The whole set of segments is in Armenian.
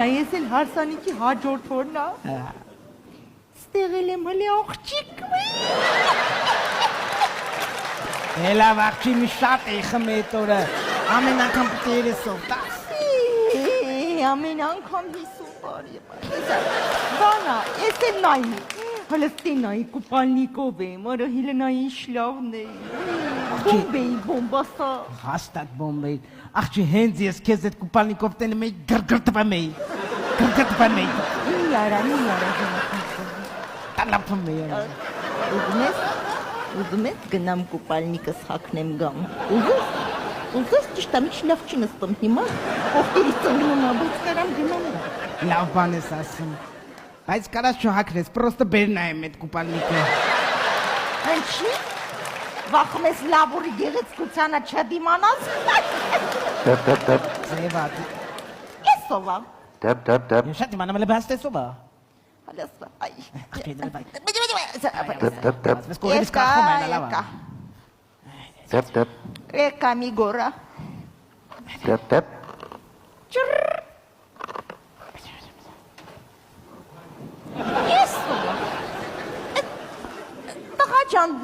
Ես էլ հարսանիքի հաջորդ օրն է։ Ստեղել եմ հլի աղջիկ։ Հելավ աղջի մի շատ էի խմետ օրը, ամեն անգամ պտի երեսով տաս։ Ամեն անգամ 50 բարի։ Բանա, ես էլ նայի, հլը ստենայի կուպալնիկով եմ, արը հիլնայի շլավն է։ Բոմբեի, բոմբասա։ Հաստատ բոմբեի, աղջի հենց ես կեզ էդ կուպալնիկով տենում էի գրգրտպեմ էի, գրգրտպեմ էի։ Մի արա, Տալապում էի։ Ուզում ես գնամ կուպալնիկս հակնեմ գամ։ Ուզես ճիշտ ամիջ լավ չի նստում հիմա, ովքերից ծնգնում է, բայց կարամ գնամ գա։ Լավ բան ես ասում, բայց կարաս չհակրես, պրոստը բեր նայեմ էդ կուպալնիկը։ Հնչի, վախում ես լավ ուրի գեղեցկությանը չդիմանաս։ Դեպ, Ձևատ, Ես ովա։ դեպ, ես շատ իմանամ էլ բաց տեսով է։ Հալեսվա, այ։ Աղջի դեպ, դեպ, ես կողերից կախում այն լավ է։ դեպ, Եկա մի գորա։ դեպ, Ես ովա։ Տղա ջան,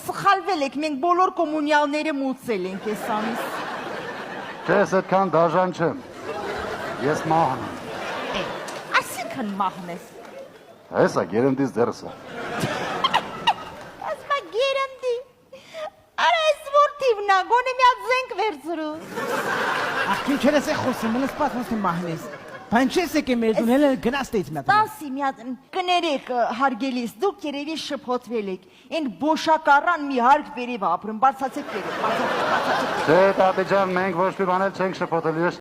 սխալվել եք, մենք բոլոր կոմունյալները մուծել ենք ես ամիս։ Չես այդքան դաժան չեմ, ես մահն եմ, Այսինքն մահն ես։ հեսա գերնդից դերսը, Ասմա գերնդի։ Արա ես որթիվնա, գոնե մի հատ զենք վերցրու։ Աղջի չերես է խոսում, մնս պատ խոսում մահնես։ Բան չես եք եմ երդուն, հելը գնաստ էից մի հատ։ Տասի մի հատ կներեք հարգելիս, դուք երևի շփոթվել եք։ Են բոշակառան մի հարկ վերև ապրում, բարձացեք վերև, բարձացեք։ չէ տատի ջան, մենք ոչ մի բան էլ չենք շփոթել, ես